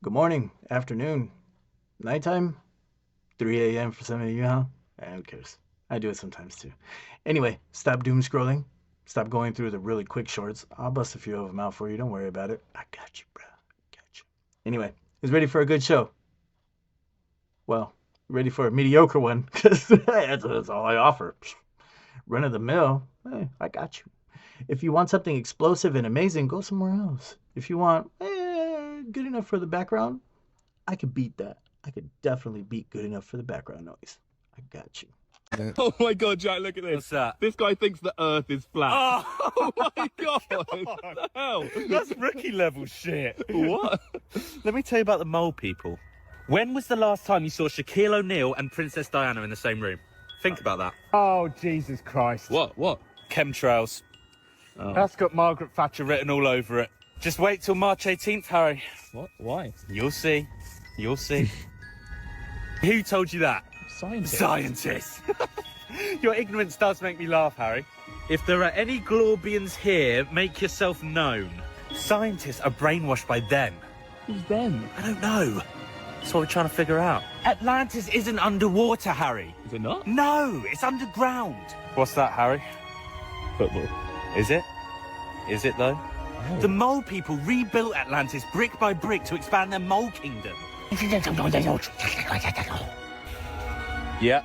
Good morning, afternoon, nighttime, 3 a.m. for some of you, huh? Who cares? I do it sometimes too. Anyway, stop doom scrolling. Stop going through the really quick shorts. I'll bust a few of them out for you. Don't worry about it. I got you, bro. Got you. Anyway, who's ready for a good show? Well, ready for a mediocre one, because that's all I offer. Run of the mill, hey, I got you. If you want something explosive and amazing, go somewhere else. If you want good enough for the background, I could beat that. I could definitely beat good enough for the background noise. I got you. Oh my god, Jack, look at this. What's that? This guy thinks the earth is flat. Oh, Oh my god. What the hell? that's rookie level shit. What? Let me tell you about the mole people. When was the last time you saw Shaquille O'Neal and Princess Diana in the same room? Think about that. Oh, Jesus Christ. What? Chemtrails. Oh. That's got Margaret Thatcher written all over it. Just wait till March 18th, Harry. What? Why? You'll see. You'll see. Who told you that? Scientists. Scientists. Your ignorance does make me laugh, Harry. If there are any Glorbians here, make yourself known. Scientists are brainwashed by them. Who's them? I don't know. That's what we're trying to figure out. Atlantis isn't underwater, Harry. Is it not? No, it's underground. What's that, Harry? Football. Is it? Is it, though? Oh. The mole people rebuilt Atlantis brick by brick to expand their mole kingdom. Yeah,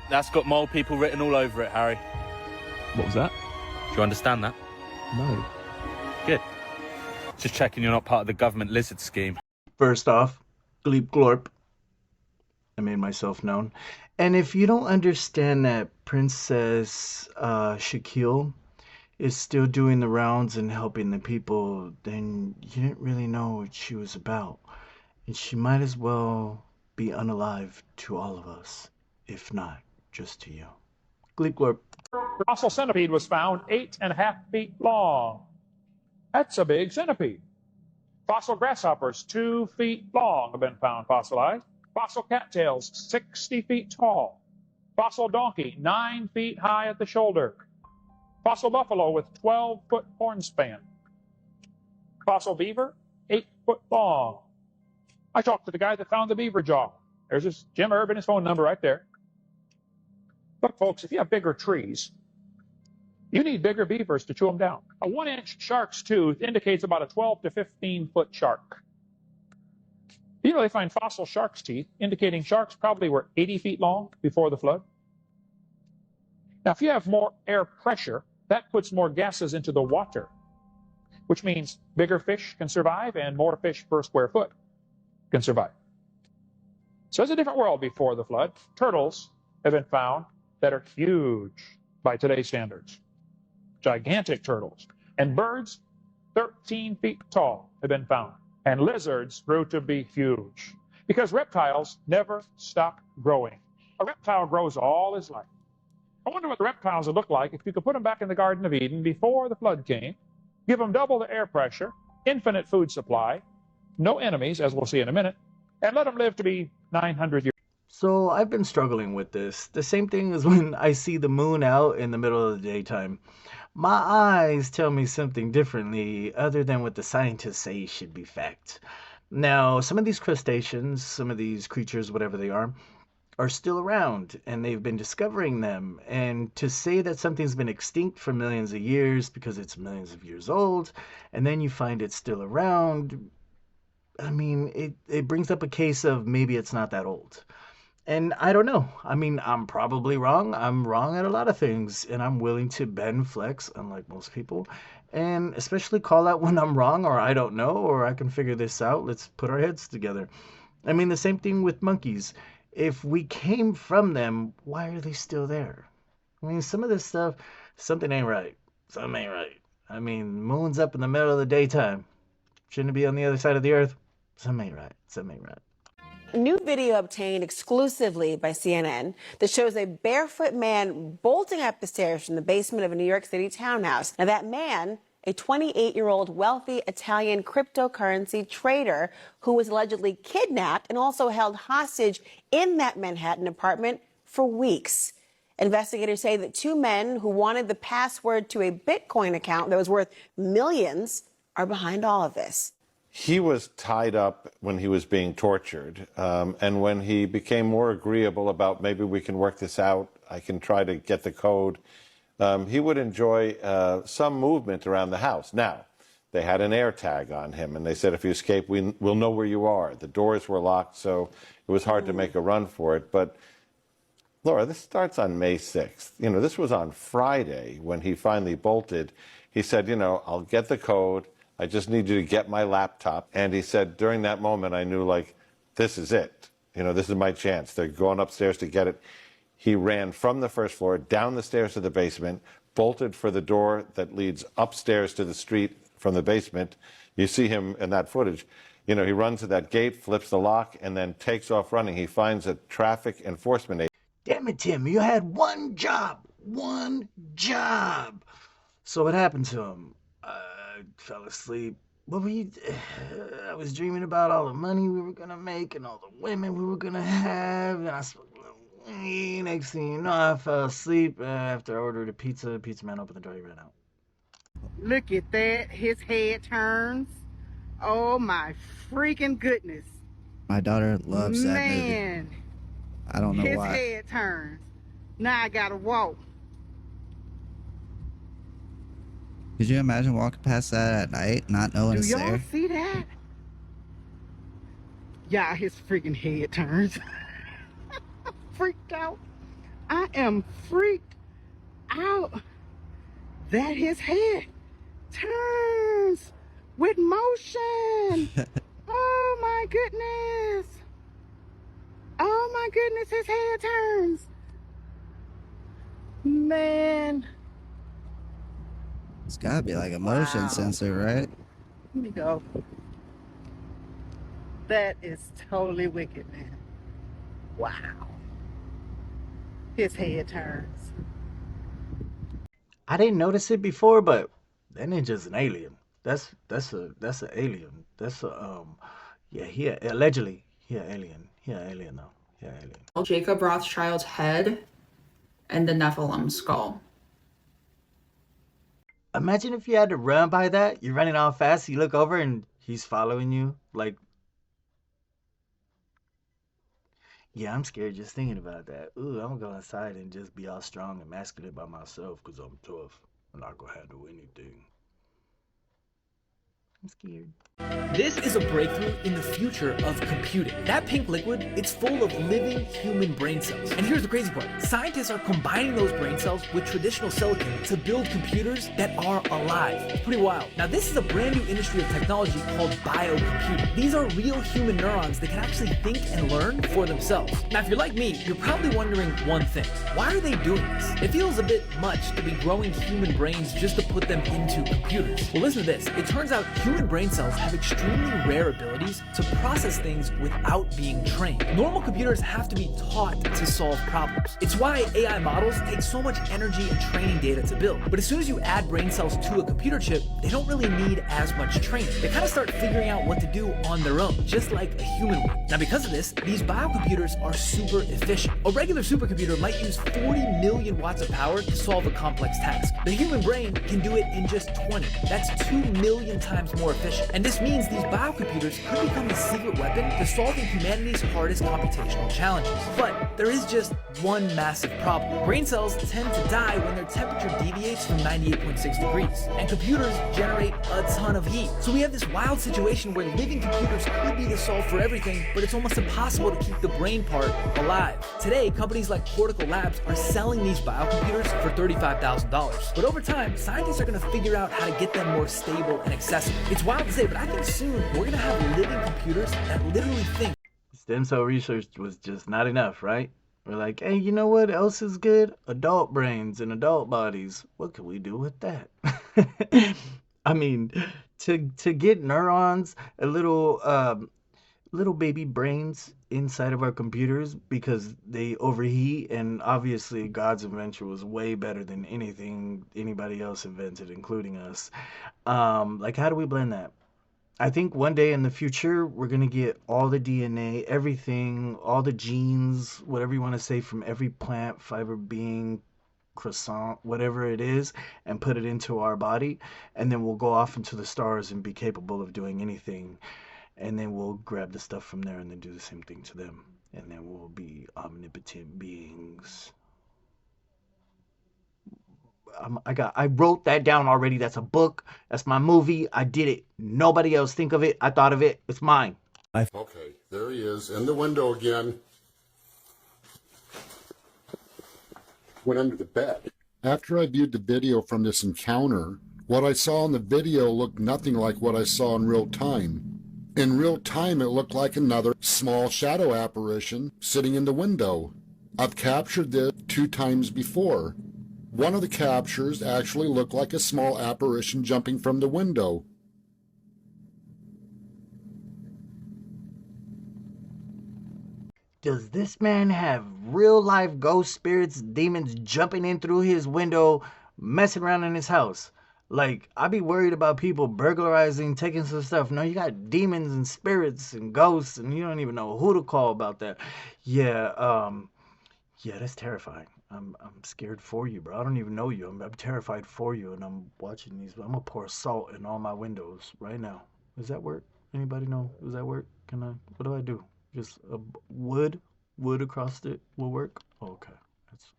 that's got mole people written all over it, Harry. What was that? Do you understand that? No. Good. Just checking you're not part of the government lizard scheme. First off, Gleep Glorp. I made myself known. And if you don't understand that Princess Shaquille is still doing the rounds and helping the people, then you didn't really know what she was about. And she might as well be unalive to all of us, if not just to you. Gleep Glorp. Fossil centipede was found 8.5 feet long. That's a big centipede. Fossil grasshoppers 2 feet long have been found fossilized. Fossil cattails 60 feet tall. Fossil donkey 9 feet high at the shoulder. Fossil buffalo with 12-foot horn span. Fossil beaver 8 foot long. I talked to the guy that found the beaver jaw. There's his Jim Urban, his phone number right there. Look, folks, if you have bigger trees, you need bigger beavers to chew them down. A 1-inch shark's tooth indicates about a 12 to 15-foot shark. You know, they find fossil shark's teeth indicating sharks probably were 80 feet long before the flood. Now, if you have more air pressure, that puts more gases into the water, which means bigger fish can survive and more fish per square foot can survive. So it's a different world before the flood. Turtles have been found that are huge by today's standards. Gigantic turtles. And birds, 13 feet tall, have been found. And lizards grew to be huge. Because reptiles never stop growing. A reptile grows all his life. I wonder what the reptiles would look like if you could put them back in the Garden of Eden before the flood came, give them double the air pressure, infinite food supply, no enemies, as we'll see in a minute, and let them live to be 900 years. So I've been struggling with this. The same thing as when I see the moon out in the middle of the daytime. My eyes tell me something differently other than what the scientists say should be fact. Now, some of these crustaceans, some of these creatures, whatever they are still around, and they've been discovering them. And to say that something's been extinct for millions of years because it's millions of years old, and then you find it's still around, I mean, it brings up a case of maybe it's not that old. And I don't know. I mean, I'm probably wrong. I'm wrong at a lot of things, and I'm willing to bend, flex, unlike most people, and especially call out when I'm wrong or I don't know or I can figure this out. Let's put our heads together. I mean, the same thing with monkeys. If we came from them, why are they still there? I mean, some of this stuff, something ain't right. Something ain't right. I mean, moon's up in the middle of the daytime. Shouldn't it be on the other side of the earth? Something ain't right. Something ain't right. A new video obtained exclusively by CNN that shows a barefoot man bolting up the stairs from the basement of a New York City townhouse. Now, that man, a 28-year-old wealthy Italian cryptocurrency trader who was allegedly kidnapped and also held hostage in that Manhattan apartment for weeks. Investigators say that two men who wanted the password to a Bitcoin account that was worth millions are behind all of this. he was tied up when he was being tortured. And when he became more agreeable about maybe we can work this out, I can try to get the code, he would enjoy some movement around the house. Now, they had an air tag on him, and they said, if you escape, we'll know where you are. The doors were locked, so it was hard to make a run for it. But Laura, this starts on May 6th. You know, this was on Friday when he finally bolted. He said, you know, I'll get the code. I just need you to get my laptop. And he said, during that moment, I knew, like, this is it. You know, this is my chance. They're going upstairs to get it. He ran from the first floor, down the stairs to the basement, bolted for the door that leads upstairs to the street from the basement. You see him in that footage. You know, he runs to that gate, flips the lock, and then takes off running. He finds a traffic enforcement agent. Damn it, Tim, you had one job. One job. So what happened to him? I fell asleep. What were you... I was dreaming about all the money we were going to make and all the women we were going to have. And I smoked a little weed. Next thing you know, I fell asleep after I ordered a pizza. Pizza man opened the door, he ran out. Look at that. His head turns. Oh my freaking goodness. My daughter loves that movie. Man. I don't know His why. head turns. Now I gotta walk. Could you imagine walking past that at night, not knowing Do it's y'all there? see that? Yeah, his freaking head turns. Freaked out. I am freaked out that his head turns with motion. Oh my goodness. Oh my goodness, his head turns. Man. It's gotta be like a motion Wow. sensor, right? Let me go. That is totally wicked, man. Wow. His head turns. I didn't notice it before, but that ninja's an alien. That's an alien. That's a yeah, allegedly he an alien. He an alien though. He an alien. Jacob Rothschild's head and the Nephilim skull. Imagine if you had to run by that. You're running all fast. You look over and he's following you. Like, yeah, I'm scared just thinking about that. Ooh, I'm gonna go inside and just be all strong and masculine by myself because I'm tough. I'm not gonna handle anything. I'm scared. This is a breakthrough in the future of computing. That pink liquid, it's full of living human brain cells. And here's the crazy part. Scientists are combining those brain cells with traditional silicon to build computers that are alive. It's pretty wild. Now, this is a brand new industry of technology called biocomputing. These are real human neurons that can actually think and learn for themselves. Now, if you're like me, you're probably wondering one thing. Why are they doing this? It feels a bit much to be growing human brains just to put them into computers. Well, listen to this. It turns out human brain cells have extremely rare abilities to process things without being trained. Normal computers have to be taught to solve problems. It's why AI models take so much energy and training data to build. But as soon as you add brain cells to a computer chip, they don't really need as much training. They kind of start figuring out what to do on their own, just like a human would. Now, because of this, these biocomputers are super efficient. A regular supercomputer might use 40 million watts of power to solve a complex task. The human brain can do it in just 20. That's 2 million times more efficient. And this means these biocomputers could become the secret weapon to solving humanity's hardest computational challenges. But there is just one massive problem. Brain cells tend to die when their temperature deviates from 98.6 degrees, and computers generate a ton of heat. So we have this wild situation where living computers could be the solve for everything, but it's almost impossible to keep the brain part alive. Today, companies like Cortical Labs are selling these biocomputers for $35,000. But over time, scientists are going to figure out how to get them more stable and accessible. It's wild to say, but I think soon we're going to have living computers that literally think. Stem cell research was just not enough, right? We're like, hey, you know what else is good? Adult brains and adult bodies. What can we do with that? I mean, to get neurons, a little baby brains inside of our computers because they overheat, and obviously God's invention was way better than anything anybody else invented, including us. Like, how do we blend that? I think one day in the future, we're going to get all the DNA, everything, all the genes, whatever you want to say, from every plant, fiber, being, croissant, whatever it is, and put it into our body, and then we'll go off into the stars and be capable of doing anything, and then we'll grab the stuff from there and then do the same thing to them, and then we'll be omnipotent beings. I wrote that down already. That's a book. That's my movie. I did it. Nobody else think of it. I thought of it. It's mine. Okay, there he is in the window again. Went under the bed. After I viewed the video from this encounter, what I saw in the video looked nothing like what I saw in real time. In real time, it looked like another small shadow apparition sitting in the window. I've captured this 2 times before. One of the captures actually looked like a small apparition jumping from the window. Does this man have real life ghost spirits, demons jumping in through his window, messing around in his house? Like, I'd be worried about people burglarizing, taking some stuff. No, you got demons and spirits and ghosts, and you don't even know who to call about that. Yeah, that's terrifying. I'm scared for you, bro. I don't even know you. I'm terrified for you, and I'm watching these. I'm gonna pour salt in all my windows right now. Does that work? Anybody know? Does that work? What do I do? Just wood across it will work? Oh, okay.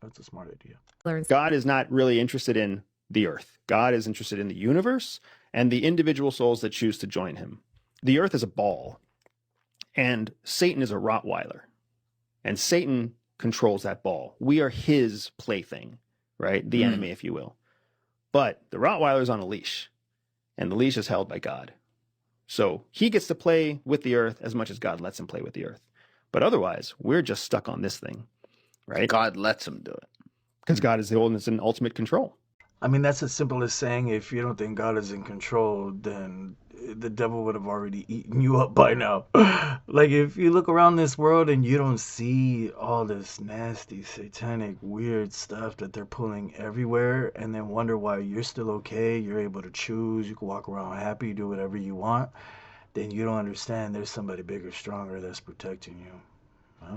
That's a smart idea. God is not really interested in the earth. God is interested in the universe and the individual souls that choose to join him. The earth is a ball, and Satan is a Rottweiler, and Satan controls that ball. We are his plaything, right? The enemy, if you will. But the Rottweiler is on a leash, and the leash is held by God. So he gets to play with the earth as much as God lets him play with the earth. But otherwise, we're just stuck on this thing, right? God lets him do it. Because God is the one that's in ultimate control. I mean, that's as simple as saying if you don't think God is in control, then the devil would have already eaten you up by now. Like, if you look around this world and you don't see all this nasty, satanic, weird stuff that they're pulling everywhere, and then wonder why you're still okay, you're able to choose, you can walk around happy, do whatever you want, then you don't understand there's somebody bigger, stronger that's protecting you.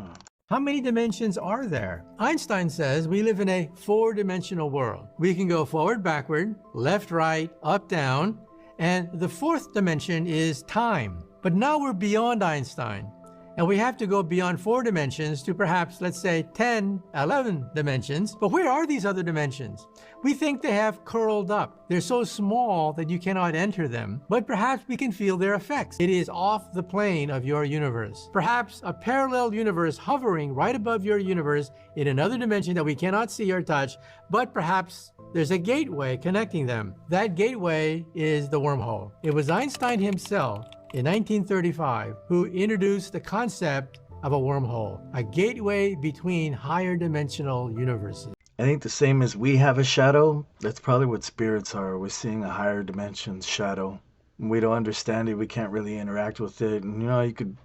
How many dimensions are there? Einstein says we live in a 4-dimensional world. We can go forward, backward, left, right, up, down, and the 4th dimension is time. But now we're beyond Einstein, and we have to go beyond 4 dimensions to perhaps, let's say, 10, 11 dimensions. But where are these other dimensions? We think they have curled up. They're so small that you cannot enter them, but perhaps we can feel their effects. It is off the plane of your universe. Perhaps a parallel universe hovering right above your universe in another dimension that we cannot see or touch, but perhaps there's a gateway connecting them. That gateway is the wormhole. It was Einstein himself in 1935 who introduced the concept of a wormhole, a gateway between higher dimensional universes. I think the same as we have a shadow, that's probably what spirits are. We're seeing a higher dimension's shadow. We don't understand it. We can't really interact with it. And, you could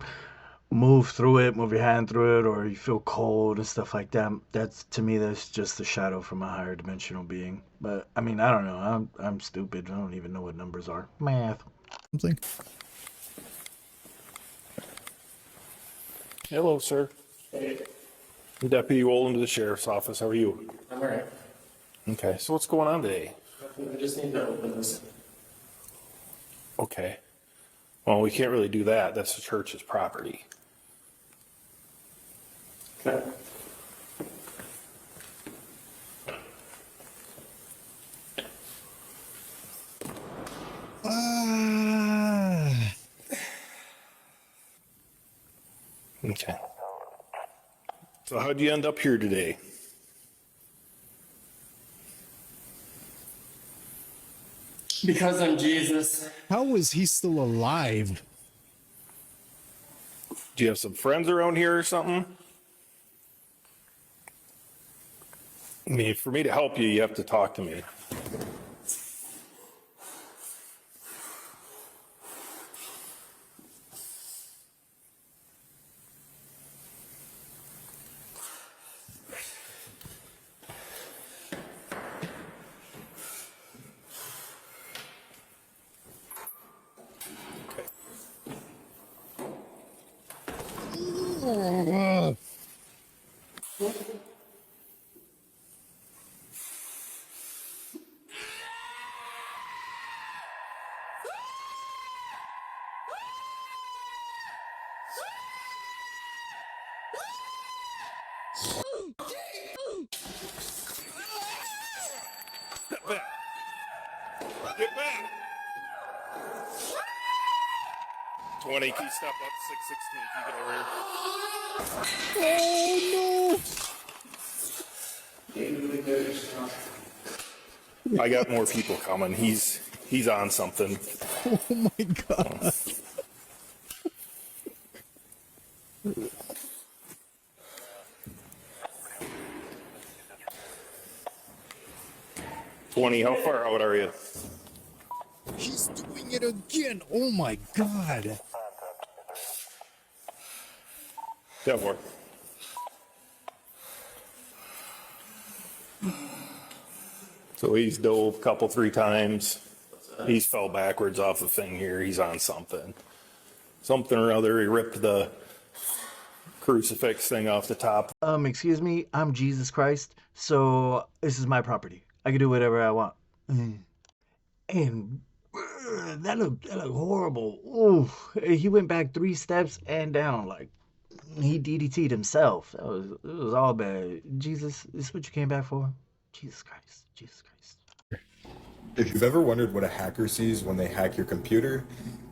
move through it, move your hand through it, or you feel cold and stuff like that. To me, that's just a shadow from a higher dimensional being. But, I mean, I don't know. I'm stupid. I don't even know what numbers are. Math. Something. Hello, sir. Hey. Deputy Wolin to the Sheriff's Office. How are you? I'm alright. Okay, so what's going on today? I just need to open this. Okay. Well, we can't really do that. That's the church's property. Okay. Okay. So how'd you end up here today? Because I'm Jesus. How was he still alive? Do you have some friends around here or something? I mean, for me to help you, you have to talk to me. Step back. Get back. 20, can you step up? 616, can you get over here? Oh no! I got more people coming. He's on something. Oh my god. 20, how far out are you? He's doing it again. Oh my god. Devor. So he's dove a couple, 3 times. He's fell backwards off the thing here. He's on something. Something or other. He ripped the crucifix thing off the top. Excuse me, I'm Jesus Christ, so this is my property. I can do whatever I want. And that looked horrible. Ooh, he went back 3 steps and down, like he DDT'd himself. It was all bad. Jesus, this is what you came back for? Jesus Christ, Jesus Christ. If you've ever wondered what a hacker sees when they hack your computer,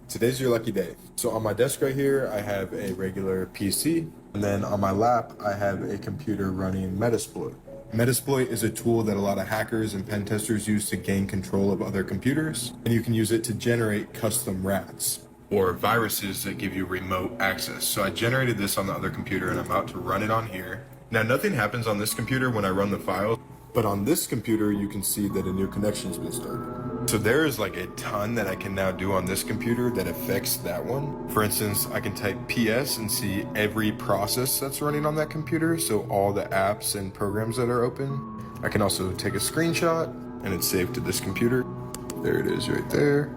today's your lucky day. So on my desk right here, I have a regular PC, and then on my lap, I have a computer running Metasploit. Metasploit is a tool that a lot of hackers and pen testers use to gain control of other computers, and you can use it to generate custom rats or viruses that give you remote access. So I generated this on the other computer and I'm about to run it on here. Now nothing happens on this computer when I run the files, but on this computer you can see that a new connection's been started. So there is like a ton that I can now do on this computer that affects that one. For instance, I can type PS and see every process that's running on that computer, so all the apps and programs that are open. I can also take a screenshot and it's saved to this computer. There it is right there.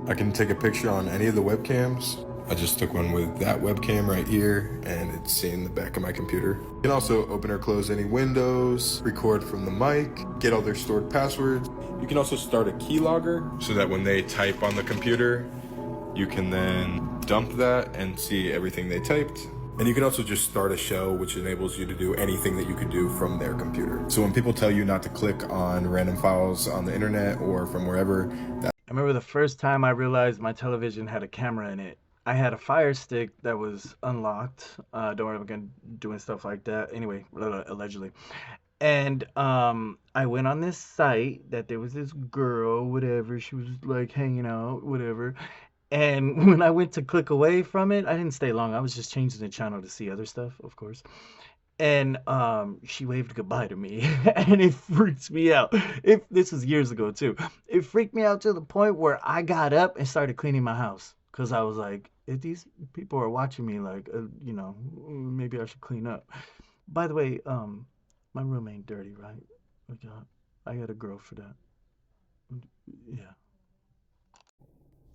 I can take a picture on any of the webcams. I just took one with that webcam right here and it's seeing the back of my computer. You can also open or close any windows, record from the mic, get all their stored passwords. You can also start a keylogger so that when they type on the computer, you can then dump that and see everything they typed. And you can also just start a shell, which enables you to do anything that you could do from their computer. So when people tell you not to click on random files on the internet or from wherever, I remember the first time I realized my television had a camera in it. I had a Fire Stick that was unlocked. Don't worry, I'm again doing stuff like that. Anyway, allegedly. And I went on this site that there was this girl, whatever. She was like hanging out, whatever. And when I went to click away from it, I didn't stay long. I was just changing the channel to see other stuff, of course. And she waved goodbye to me, and it freaks me out. This was years ago too. It freaked me out to the point where I got up and started cleaning my house because I was like, if these people are watching me, like, you know, maybe I should clean up. By the way, my room ain't dirty, right? I got a girl for that. Yeah.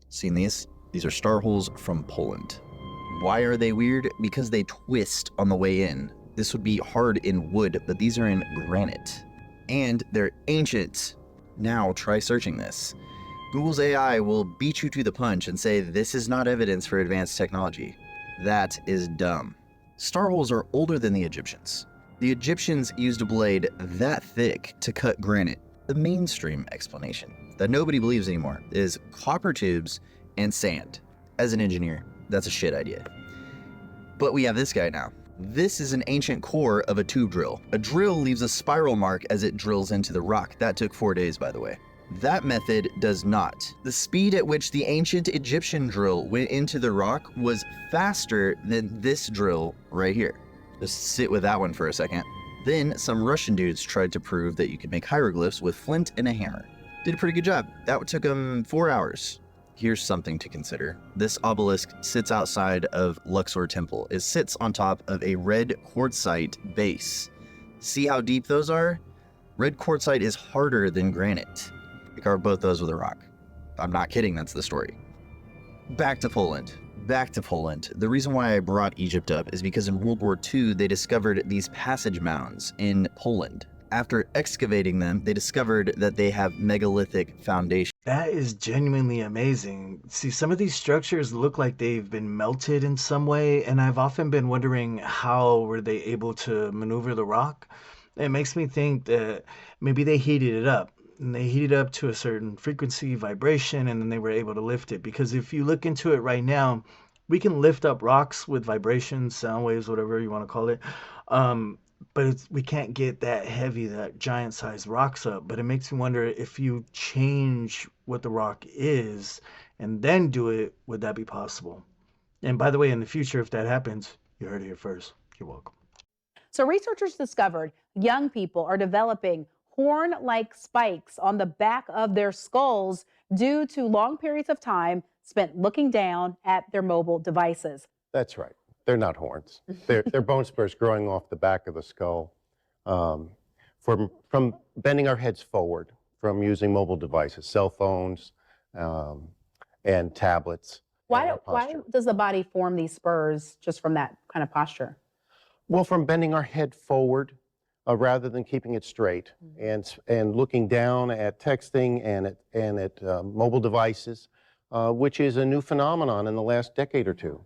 Seen these? These are star holes from Poland. Why are they weird? Because they twist on the way in. This would be hard in wood, but these are in granite. And they're ancient. Now try searching this. Google's AI will beat you to the punch and say this is not evidence for advanced technology. That is dumb. Star holes are older than the Egyptians. The Egyptians used a blade that thick to cut granite. The mainstream explanation that nobody believes anymore is copper tubes and sand. As an engineer, that's a shit idea. But we have this guy now. This is an ancient core of a tube drill. A drill leaves a spiral mark as it drills into the rock. That took 4 days, by the way. That method does not. The speed at which the ancient Egyptian drill went into the rock was faster than this drill right here. Just sit with that one for a second. Then some Russian dudes tried to prove that you could make hieroglyphs with flint and a hammer. Did a pretty good job. That took them 4 hours. Here's something to consider. This obelisk sits outside of Luxor Temple. It sits on top of a red quartzite base. See how deep those are? Red quartzite is harder than granite. We carved both those with a rock. I'm not kidding, that's the story. Back to Poland. The reason why I brought Egypt up is because in World War II, they discovered these passage mounds in Poland. After excavating them, they discovered that they have megalithic foundations. That is genuinely amazing. See, some of these structures look like they've been melted in some way, and I've often been wondering how were they able to maneuver the rock. It makes me think that maybe they heated it up. And they heated it up to a certain frequency, vibration, and then they were able to lift it. Because if you look into it right now, we can lift up rocks with vibrations, sound waves, whatever you want to call it. But we can't get that heavy, that giant-sized rocks up. But it makes me wonder if you change what the rock is and then do it, would that be possible? And by the way, in the future, if that happens, you heard it here first. You're welcome. So researchers discovered young people are developing horn-like spikes on the back of their skulls due to long periods of time spent looking down at their mobile devices. That's right. They're not horns. They're bone spurs growing off the back of the skull from bending our heads forward, from using mobile devices, cell phones, and tablets. Why does the body form these spurs just from that kind of posture? Well, from bending our head forward rather than keeping it straight, and looking down at texting and at mobile devices, which is a new phenomenon in the last decade or two.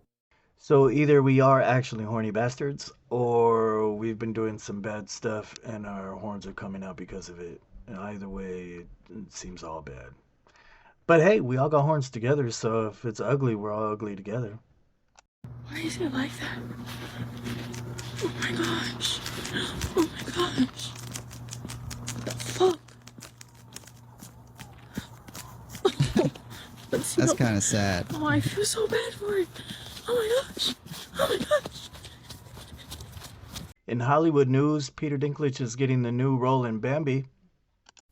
So either we are actually horny bastards, or we've been doing some bad stuff and our horns are coming out because of it. And either way, it seems all bad. But hey, we all got horns together, so if it's ugly, we're all ugly together. Why is it like that? Oh my gosh. Oh my gosh. What the fuck? That's kind of sad. Oh, I feel so bad for it. Oh my gosh. Oh my gosh. In Hollywood news, Peter Dinklage is getting the new role in Bambi.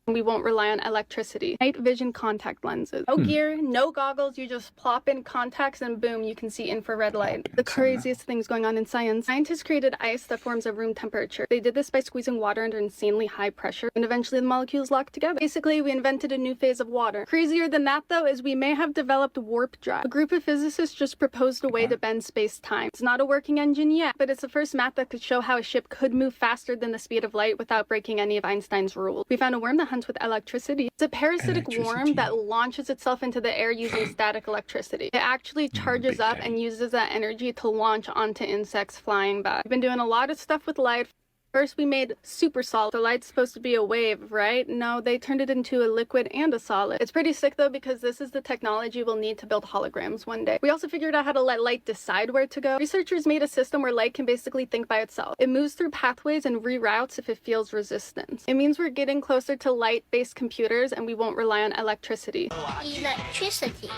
We won't rely on electricity. Night vision contact lenses. No gear, no goggles, you just plop in contacts and boom, you can see infrared light. The craziest things going on in science. Scientists created ice that forms at room temperature. They did this by squeezing water under insanely high pressure, and eventually the molecules locked together. Basically, we invented a new phase of water. Crazier than that, though, is we may have developed warp drive. A group of physicists just proposed a way to bend space-time. It's not a working engine yet, but it's the first math that could show how a ship could move faster than the speed of light without breaking any of Einstein's rules. We found a worm that hunts with electricity. It's a parasitic worm that launches itself into the air using static electricity. It actually charges up and uses that energy to launch onto insects flying by. We've been doing a lot of stuff with light. First, we made super solid. The light's supposed to be a wave, right? No, they turned it into a liquid and a solid. It's pretty sick though, because this is the technology we'll need to build holograms one day. We also figured out how to let light decide where to go. Researchers made a system where light can basically think by itself. It moves through pathways and reroutes if it feels resistance. It means we're getting closer to light-based computers and we won't rely on electricity. Electricity.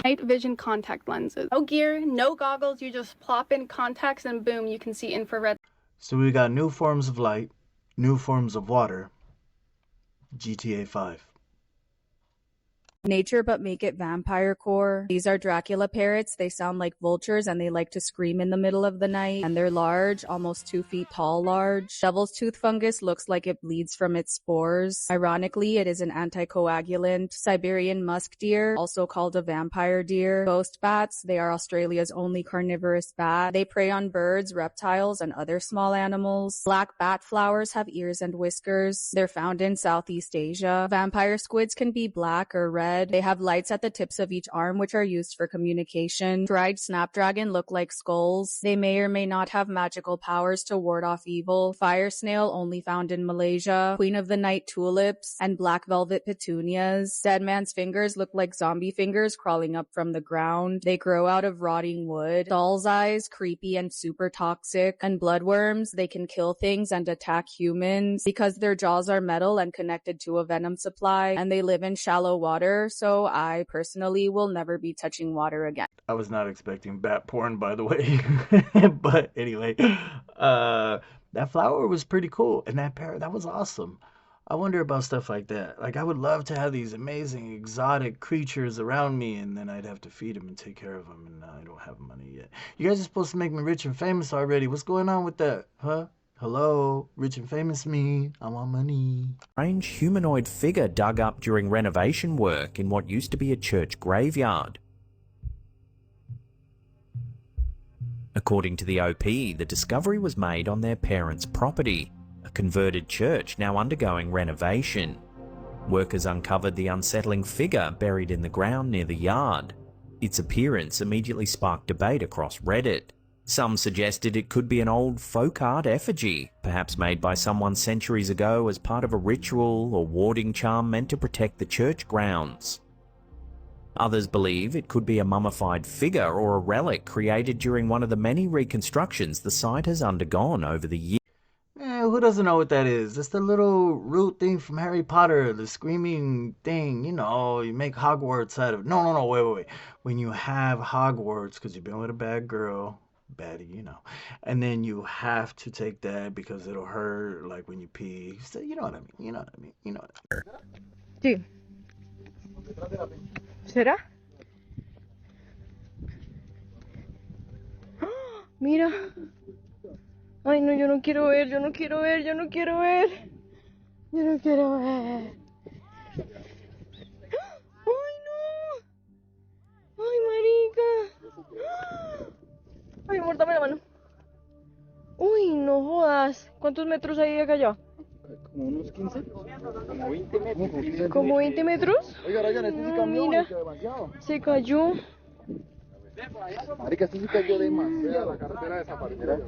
Night vision contact lenses. No gear, no goggles, you just plop in contacts and boom, you can see infrared. So we got new forms of light, new forms of water, GTA 5. Nature but make it vampire core. These are Dracula parrots. They sound like vultures and they like to scream in the middle of the night. And they're large, almost 2 feet tall large. Devil's tooth fungus looks like it bleeds from its spores. Ironically, it is an anticoagulant. Siberian musk deer, also called a vampire deer. Ghost bats, they are Australia's only carnivorous bat. They prey on birds, reptiles, and other small animals. Black bat flowers have ears and whiskers. They're found in Southeast Asia. Vampire squids can be black or red. They have lights at the tips of each arm, which are used for communication. Dried snapdragon look like skulls. They may or may not have magical powers to ward off evil. Fire snail only found in Malaysia. Queen of the night tulips and black velvet petunias. Dead man's fingers look like zombie fingers crawling up from the ground. They grow out of rotting wood. Doll's eyes, creepy and super toxic. And bloodworms, they can kill things and attack humans because their jaws are metal and connected to a venom supply, and they live in shallow water. So I personally will never be touching water again. I was not expecting bat porn, by the way. But anyway, that flower was pretty cool. And that parrot, that was awesome. I wonder about stuff like that. Like, I would love to have these amazing exotic creatures around me, and then I'd have to feed them and take care of them, and I don't have money yet. You guys are supposed to make me rich and famous already. What's going on with that? Huh? Hello, rich and famous me, I want money. Strange humanoid figure dug up during renovation work in what used to be a church graveyard. According to the OP, the discovery was made on their parents' property. A converted church now undergoing renovation. Workers uncovered the unsettling figure buried in the ground near the yard. Its appearance immediately sparked debate across Reddit. Some suggested it could be an old folk art effigy, perhaps made by someone centuries ago as part of a ritual or warding charm meant to protect the church grounds. Others believe it could be a mummified figure or a relic created during one of the many reconstructions the site has undergone over the years. Man, who doesn't know what that is? It's the little root thing from Harry Potter, the screaming thing, you know, you make Hogwarts out of... No, wait. When you have Hogwarts, because you've been with a bad girl, baddie, you know, and then you have to take that because it'll hurt, like when you pee. So, you know what I mean, Sí. ¿Será? ¡Ah! Mira. Ay, no, yo no quiero ver. Yo no quiero ver. Ay, no. Ay, marica. Ay, amor, dame la mano. Uy, no jodas. ¿Cuántos metros hay de acá allá? Como unos 15, como 20 metros. ¿Como 20 metros? Oiga, Ryan, este se cambió, Mira, demasiado. se cayó. Marica, este se cayó demasiado. La carretera desaparecerá.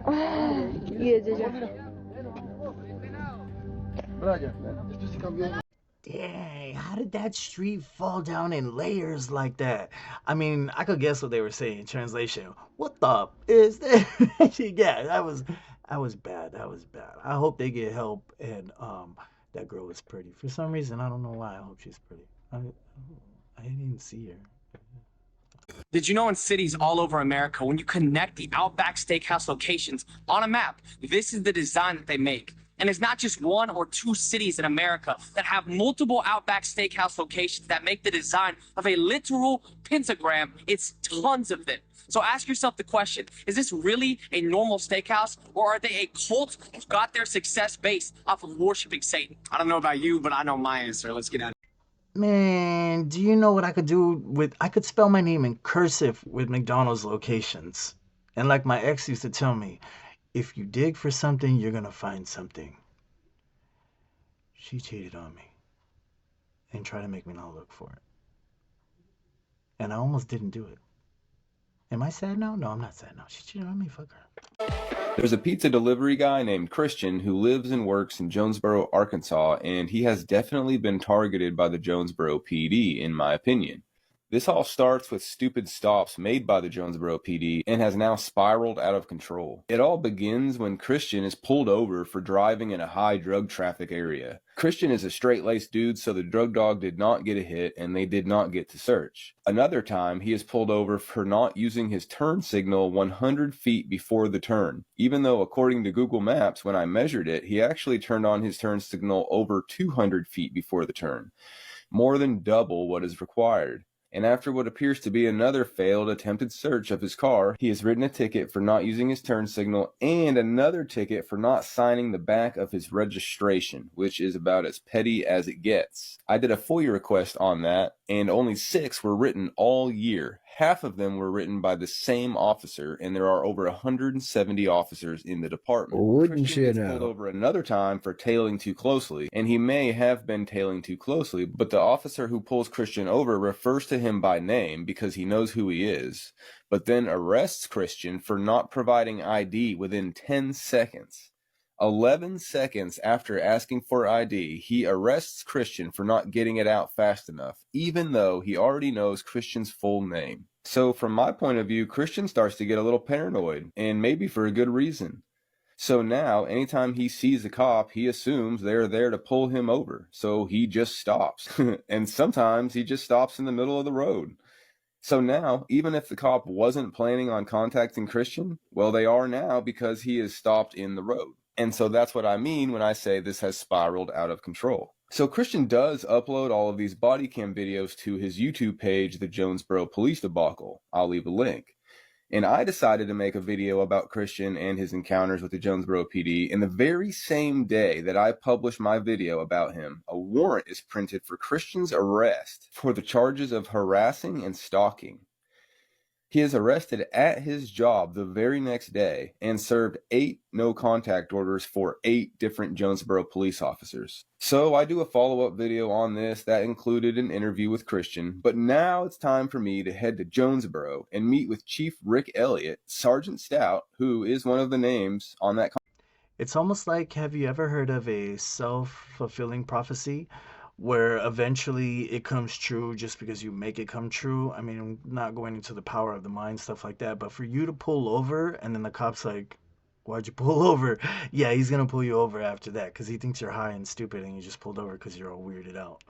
Ay, y desde ya. Ryan, este se cambió demasiado. Dang, how did that street fall down in layers like that? I mean, I could guess what they were saying. Translation, what the is this? Yeah, that was bad. I hope they get help, and that girl was pretty. For some reason, I don't know why. I hope she's pretty. I didn't even see her. Did you know in cities all over America, when you connect the Outback Steakhouse locations on a map, this is the design that they make? And it's not just one or two cities in America that have multiple Outback Steakhouse locations that make the design of a literal pentagram. It's tons of them. So ask yourself the question, is this really a normal steakhouse, or are they a cult who got their success based off of worshiping Satan? I don't know about you, but I know my answer. Let's get out of here. Man, do you know what I could do with... I could spell my name in cursive with McDonald's locations. And like my ex used to tell me, if you dig for something, you're gonna find something. She cheated on me and tried to make me not look for it. And I almost didn't do it. Am I sad now? No, I'm not sad now. She cheated on me, fuck her. There's a pizza delivery guy named Christian who lives and works in Jonesboro, Arkansas, and he has definitely been targeted by the Jonesboro PD, in my opinion. This all starts with stupid stops made by the Jonesboro PD and has now spiraled out of control. It all begins when Christian is pulled over for driving in a high drug traffic area. Christian is a straight-laced dude, so the drug dog did not get a hit and they did not get to search. Another time, he is pulled over for not using his turn signal 100 feet before the turn, even though according to Google Maps, when I measured it, he actually turned on his turn signal over 200 feet before the turn, more than double what is required. And after what appears to be another failed attempted search of his car, he has written a ticket for not using his turn signal and another ticket for not signing the back of his registration, which is about as petty as it gets. I did a FOIA request on that, and only 6 were written all year. Half of them were written by the same officer, and there are over 170 officers in the department. Wouldn't you Gets know? pulled over another time for tailing too closely, and he may have been tailing too closely, but the officer who pulls Christian over refers to him by name because he knows who he is, but then arrests Christian for not providing ID within 10 seconds. 11 seconds after asking for ID, he arrests Christian for not getting it out fast enough, even though he already knows Christian's full name. So from my point of view, Christian starts to get a little paranoid, and maybe for a good reason. So now, anytime he sees a cop, he assumes they're there to pull him over, so he just stops. And sometimes he just stops in the middle of the road. So now, even if the cop wasn't planning on contacting Christian, well, they are now because he is stopped in the road. And so that's what I mean when I say this has spiraled out of control. So Christian does upload all of these body cam videos to his YouTube page, The Jonesboro Police Debacle. I'll leave a link. And I decided to make a video about Christian and his encounters with the Jonesboro PD. And the very same day that I published my video about him, a warrant is printed for Christian's arrest for the charges of harassing and stalking. He is arrested at his job the very next day and served 8 no-contact orders for 8 different Jonesboro police officers. So I do a follow-up video on this that included an interview with Christian, but now it's time for me to head to Jonesboro and meet with Chief Rick Elliott, Sergeant Stout, who is one of the names on that. It's almost like, have you ever heard of a self-fulfilling prophecy? Where eventually it comes true just because you make it come true. I mean, I'm not going into the power of the mind, stuff like that, but for you to pull over and then the cop's like, why'd you pull over? Yeah, he's gonna pull you over after that because he thinks you're high and stupid and you just pulled over because you're all weirded out.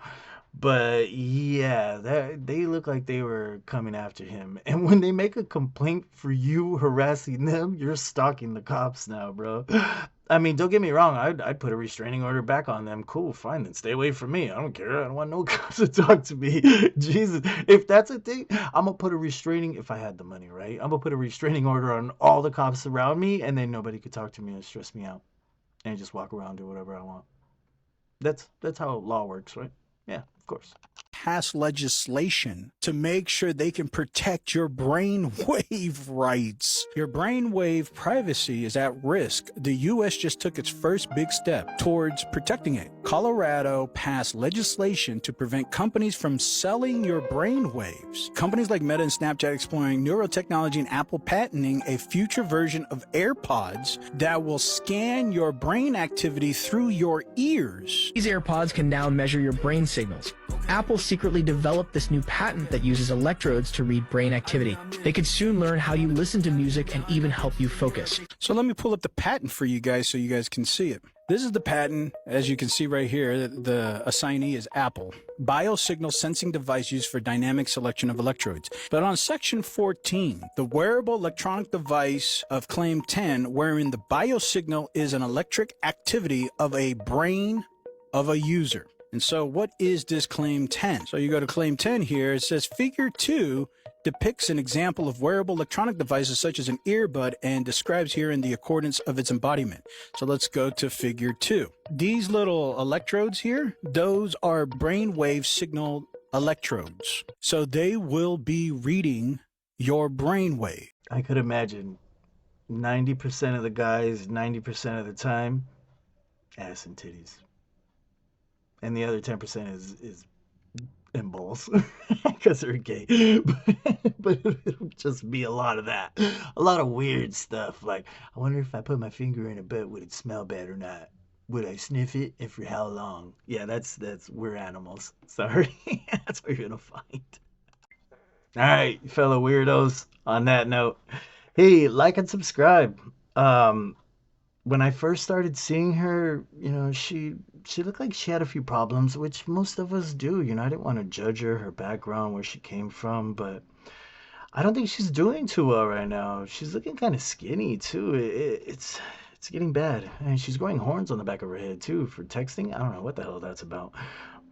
But yeah, they look like they were coming after him. And when they make a complaint for you harassing them, you're stalking the cops now, bro. I mean, don't get me wrong. I'd put a restraining order back on them. Cool, fine, then stay away from me. I don't care. I don't want no cops to talk to me. Jesus, if that's a thing, I'm gonna put a restraining, if I had the money, right? I'm gonna put a restraining order on all the cops around me, and then nobody could talk to me and stress me out, and just walk around, do whatever I want. That's how law works, right? Yeah, of course. Pass legislation to make sure they can protect your brainwave rights. Your brainwave privacy is at risk. The U.S. just took its first big step towards protecting it. Colorado passed legislation to prevent companies from selling your brainwaves. Companies like Meta and Snapchat exploring neurotechnology and Apple patenting a future version of AirPods that will scan your brain activity through your ears. These AirPods can now measure your brain signals. Apple secretly developed this new patent that uses electrodes to read brain activity. They could soon learn how you listen to music and even help you focus. So let me pull up the patent for you guys so you guys can see it. This is the patent. As you can see right here, the assignee is Apple. Biosignal sensing device used for dynamic selection of electrodes. But on section 14, the wearable electronic device of claim 10, wherein the biosignal is an electric activity of a brain of a user. And so what is this claim 10? So you go to claim 10 here, it says figure 2 depicts an example of wearable electronic devices such as an earbud and describes here in the accordance of its embodiment. So let's go to figure 2. These little electrodes here, those are brainwave signal electrodes. So they will be reading your brainwave. I could imagine 90% of the guys, 90% of the time, ass and titties. And the other 10% is and balls because they're gay. But it'll just be a lot of that. A lot of weird stuff. Like, I wonder if I put my finger in a butt, would it smell bad or not? Would I sniff it and for how long? Yeah, that's we're animals. Sorry. That's what you're gonna find. Alright, fellow weirdos, on that note, hey, like and subscribe. When I first started seeing her, you know, she looked like she had a few problems, which most of us do. You know, I didn't want to judge her background, where she came from, but I don't think she's doing too well right now. She's looking kind of skinny too. It's getting bad, and she's growing horns on the back of her head too for texting. I don't know what the hell that's about,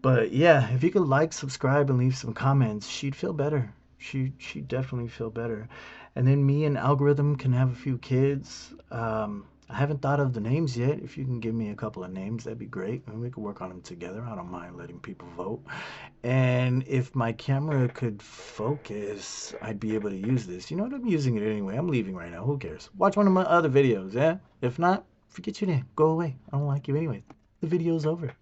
but yeah, if you could like, subscribe, and leave some comments, she'd feel better. She'd definitely feel better, and then me and Algorithm can have a few kids. I haven't thought of the names yet. If you can give me a couple of names, that'd be great. And we could work on them together. I don't mind letting people vote. And if my camera could focus, I'd be able to use this. You know what? I'm using it anyway. I'm leaving right now. Who cares? Watch one of my other videos, yeah? If not, forget your name. Go away. I don't like you anyway. The video's over.